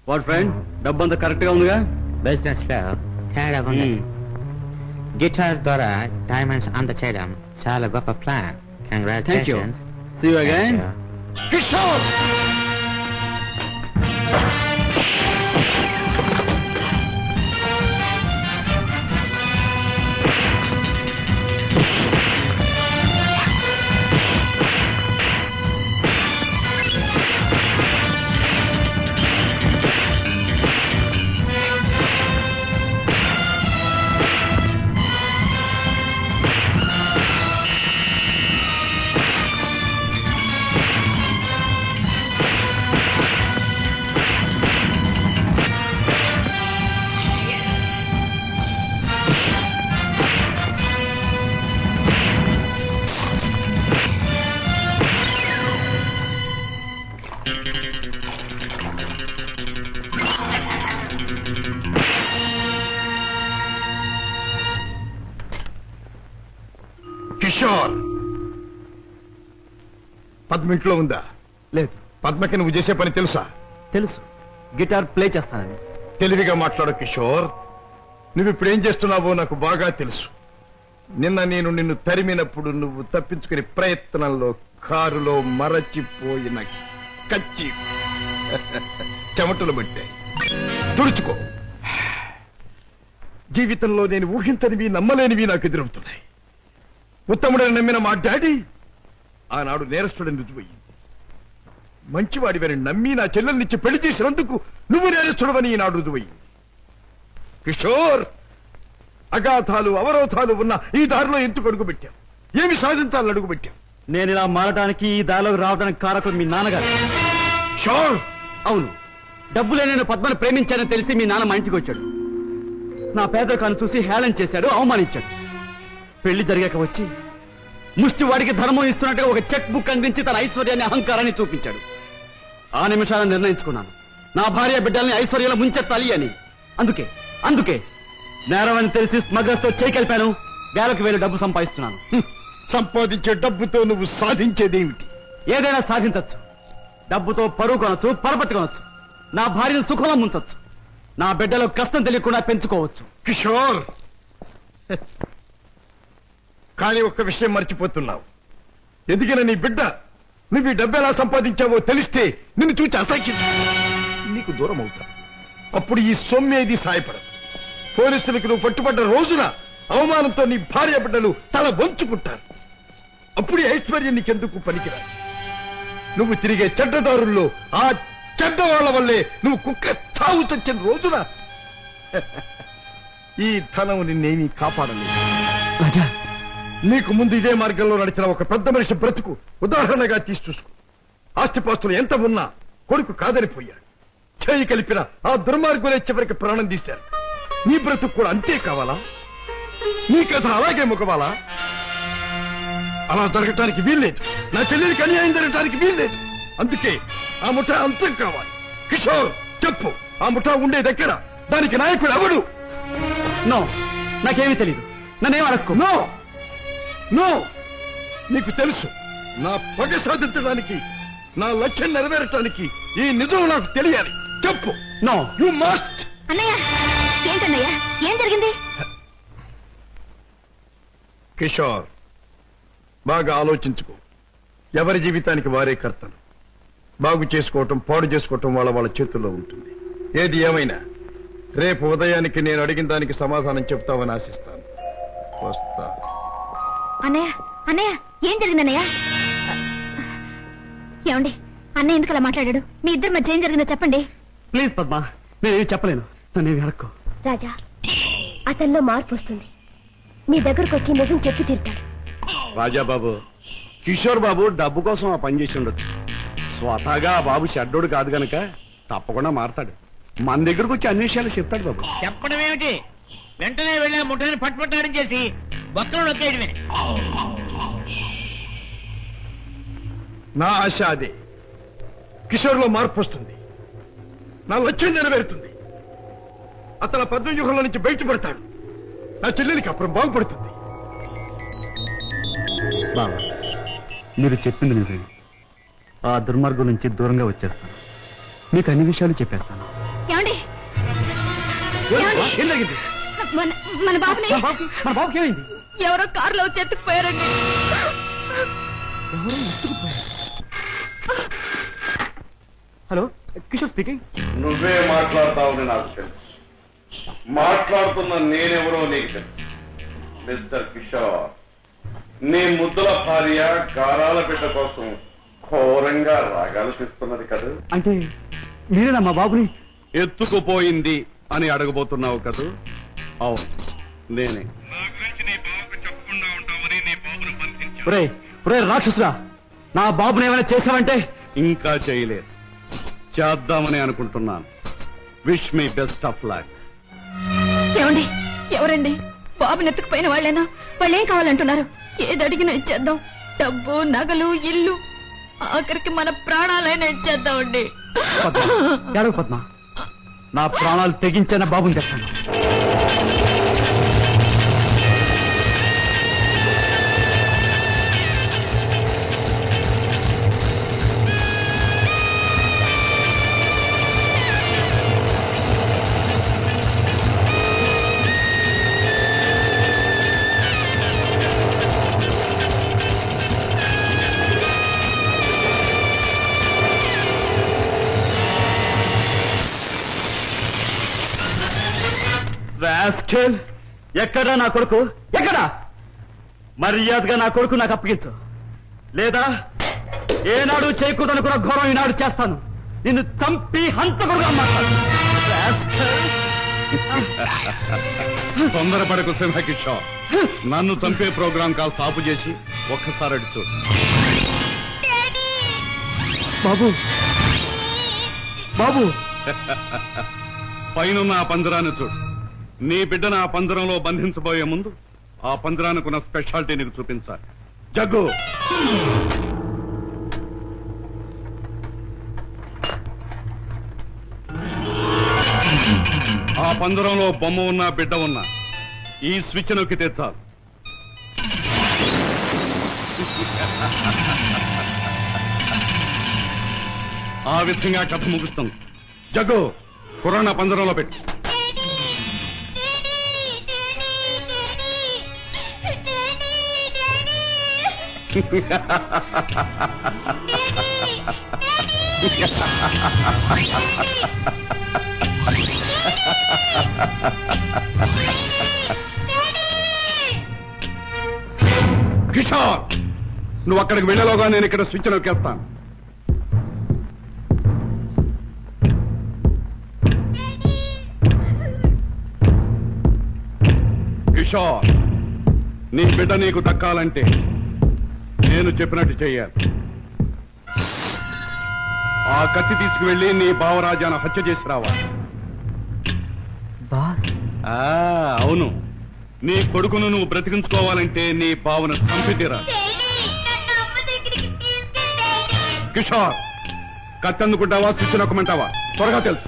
What friend, డబ్బు అంతా correct గా ఉందిగా? బిజినెస్ లో తేడా ఉంది. గిటార్ ద్వారా డైమండ్స్ అందచేయడం చాలా గొప్ప plan. Congratulations. See you again. Kishore, Kishore, Padma ఇంట్లో ఉందా? లేదు. పద్మకి నువ్వు చేసే పని తెలుసా? తెలుసు, గిటార్ ప్లే చేస్తానని. తెలివిగా మాట్లాడు కిషోర్. నువ్వు ఇప్పుడు ఏం చేస్తున్నావో నాకు బాగా తెలుసు. నిన్న నేను నిన్ను తరిమినప్పుడు నువ్వు తప్పించుకునే ప్రయత్నంలో కారులో మరచిపోయిన కచ్చి చెమటలు పట్టాయి. తుడుచుకో. జీవితంలో నేను ఊహించనివి, నమ్మలేనివి నాకు ఎదురవుతున్నాయి. ఉత్తముడని నమ్మిన మా డాడీ ఆనాడు నేరస్తుడని రుజువయ్యింది. మంచివాడివని నమ్మి నా చెల్లెల్నిచ్చి పెళ్లి చేసినందుకు నువ్వు నేరస్తుడవని ఈనాడు రుజువయ్యింది. కిషోర్, అగాధాలు అవరోధాలు ఉన్న ఈ దారిలో ఎందుకు అడుగుపెట్టాం? ఏమి సాధించాలని అడుగుపెట్టాం? నేను ఇలా మారడానికి, ఈ దారిలోకి రావడానికి కారకుడు మీ నాన్నగారు. కిషోర్, అవును, డబ్బులే నేను పద్మను ప్రేమించానని తెలిసి మీ నాన్న మా ఇంటికి వచ్చాడు. నా పేదరికాన్ని చూసి హేళన చేశాడు, అవమానించాడు. పెళ్లి జరిగాక వచ్చి ముష్టి వాడికి ధర్మం ఇస్తున్నట్టుగా ఒక చెక్ బుక్ అందించి తన ఐశ్వర్యాన్ని, అహంకారాన్ని చూపించాడు. ఆ నిమిషాలను నిర్ణయించుకున్నాను, నా భార్య బిడ్డల్ని ఐశ్వర్యంలో ముంచెత్తాలి అని. అందుకే నేరం అని తెలిసి స్మగ్లర్స్ తో చేకెళ్ళాను. వేలకు వేలు డబ్బు సంపాదిస్తున్నాను. సంపాదించే డబ్బుతో నువ్వు సాధించేదేమిటి? ఏదైనా సాధించచ్చు. డబ్బుతో పరువు కొనొచ్చు, పరపతి కొనొచ్చు, నా భార్యను సుఖంలో ముంచొచ్చు, నా బిడ్డలో కష్టం తెలియకుండా పెంచుకోవచ్చు. కిషోర్, కానీ ఒక్క విషయం మర్చిపోతున్నావు. ఎదిగిన నీ బిడ్డ నువ్వు ఈ డబ్బు ఎలా సంపాదించావో తెలిస్తే నిన్ను చూచి అసహ్యం నీకు దూరం అవుతా. అప్పుడు ఈ సొమ్మేది సాయపడదు. పోలీసులకు నువ్వు పట్టుబడ్డ రోజున అవమానంతో నీ భార్య బిడ్డలు తల వంచుకుంటారు. అప్పుడు ఈ ఐశ్వర్యం నీకెందుకు పనికిరాదు. నువ్వు తిరిగే చెడ్డదారుల్లో ఆ చెడ్డ వాళ్ళ వల్లే నువ్వు కుక్క చావు చచ్చిన రోజున ఈ ధనం నిన్నేమీ కాపాడలేదు. రాజా, నీకు ముందు ఇదే మార్గంలో నడిచిన ఒక పెద్ద మనిషి బ్రతుకు ఉదాహరణగా తీసి చూసుకో. ఆస్తిపాస్తులు ఎంత ఉన్నా కొడుకు కాదనిపోయాడు. చేయి కలిపిన ఆ దుర్మార్గులే చివరికి ప్రాణం తీశారు. నీ బ్రతుకు కూడా అంతే కావాలా? నీ కథ అలాగే ముఖవాలా? అలా జరగటానికి వీల్లేదు. నా చెల్లెలికి అన్యాయం జరగటానికి వీల్లేదు. అందుకే ఆ ముఠా అంతం కావాలి. కిషోర్, చెప్పు, ఆ ముఠా ఉండే దగ్గర దానికి నాయకుడు ఎవడు? నో, నాకేమీ తెలీదు. నన్నేం అడక్కు. నో నో, నీకు తెలుసు. నా పగ సాధించడానికి, నా లక్ష్యం నెరవేరటానికి ఈ నిజం నాకు తెలియాలి. చెప్పు. No, you must. అన్నయ్య, ఏంటన్నయ్య, ఏం జరిగింది? కిషోర్, బాగా ఆలోచించుకో. ఎవరి జీవితానికి వారే కర్తలు. బాగు చేసుకోవటం, పాడు చేసుకోవటం వాళ్ళ చేతుల్లో ఉంటుంది. ఏది ఏమైనా రేపు ఉదయానికి నేను అడిగిన దానికి సమాధానం చెప్తావని ఆశిస్తాను. వస్తా. అన్నయ్య, ఏం జరిగిందన్నయ్య? ఏమండి, అన్నయ్య ఎందుకు అలా మాట్లాడాడు? మీ ఇద్దరి మధ్య ఏం జరిగిందో చెప్పండి. ప్లీజ్ పద్మ, నేనేమి చెప్పలేను. నన్నేమి అడక్కు. రాజా, అతనిలో మార్పు వస్తుంది. మీ దగ్గరకు వచ్చి నిజం చెప్పి తీరుతాడు. రాజాబాబు, కిషోర్ బాబు డబ్బు కోసం ఆ పని చేసి ఉండొచ్చు. స్వతహాగా ఆ బాబు షడ్డోడు కాదు గనక తప్పకుండా మారతాడు. మన దగ్గరకు వచ్చి అన్ని విషయాలు చెప్తాడు బాబు. చెప్పడం ఏమిటి? వెంటనే వెళ్ళి ముఠాన్ని పట్టుపట్టాడం చేసి బొక్కలు నొక్కేయడమే. నా ఆశ అదే. కిషోర్లో మార్పు వస్తుంది. నా లక్ష్యం నెరవేరుతుంది. అతను పద్మవ్యూహంలో నుంచి బయటపడతాడు. నా చెల్లెలికి అప్పుడు బాగుపడుతుంది. బాబా, మీరు చెప్పింది నిజమే. ఆ దుర్మార్గం నుంచి దూరంగా వచ్చేస్తాను. మీకు అన్ని విషయాలు చెప్పేస్తాను. ఏం జరిగింది? మన బాబుని మన బాబుకి ఏమైంది? ఎవరో కారులో వచ్చి ఎత్తుకుపోయారండి. Hello, Kishore speaking. నువ్వే మాట్లాడతావని నాకు తెలుసు. మాట్లాడుతున్న నేనెవరో నీకు తెలుసు. మిస్టర్ కిషోర్, నీ ముద్దుల భార్య గారాల బిడ్డ కోసం ఘోరంగా రాగాలు తీస్తున్నది కదా. అంటే మీరేనా మా బాబుని ఎత్తుకుపోయింది అని అడగబోతున్నావు కదూ? అవును, నేనే. ఒరే రాక్షసురా, నా బాబుని ఏమైనా చేసావంటే? ఇంకా చేయలేదు, చేద్దామని అనుకుంటున్నాను. Wish me best of luck. ఏమండి, ఎవరండి? బాబుని ఎత్తుకుపోయిన వాళ్ళేనా? వాళ్ళు ఏం కావాలంటున్నారు? ఏది అడిగినా ఇచ్చేద్దాం. డబ్బు, నగలు, ఇల్లు, ఆఖరికి మన ప్రాణాలైనా ఇచ్చేద్దామండి. ఏడవ పద్మ, నా ప్రాణాలు తెగించిన బాబుని తెస్తాను. రాస్కెల్, ఎక్కడా నా కొడుకు? ఎక్కడా? మర్యాదగా నా కొడుకు నాకు అప్పగించు, లేదా ఏనాడు చేయకూడదనుకున్న ఘోరం ఈనాడు చేస్తాను. నిన్ను చంపి హంతకుడుగా మాట్లాడు. తొందరపడకు సింహకిషోర్. నన్ను చంపే ప్రోగ్రాం కాస్త ఆపు చేసి ఒక్కసారి అడి చూడు. బాబు, బాబు, పైనున్న ఆ పంజరాన్ని చూడు. నీ బిడ్డను ఆ పంజరంలో బంధించబోయే ముందు ఆ పంజరానికున్న స్పెషాలిటీ నీకు చూపించాలి. జగ్గు, ఆ పంజరంలో బొమ్మ ఉన్నా బిడ్డ ఉన్నా ఈ స్విచ్ నొక్కితే చాలు. ఆ విధంగా కథ ముగుస్తుంది. జగ్గు, కుర్రాన్న పంజరంలో పెట్టు. కిషోర్, నువ్వు అక్కడికి వెళ్ళలోగా నేను ఇక్కడ స్విచ్ నొక్కేస్తాను. కిషోర్, నీ బిడ్డ నీకు దక్కాలంటే నేను చెప్పినట్టు చెయ్యాలి. ఆ కత్తి తీసుకువెళ్ళి నీ భావరాజాను హత్య చేసి రావాలి. అవును, నీ కొడుకును నువ్వు బ్రతికించుకోవాలంటే నీ బావను చంపితీరా. కిషోర్, కత్తి అందుకుంటావా, స్విచ్ నొక్కమంటావా? త్వరగా తెలుసు.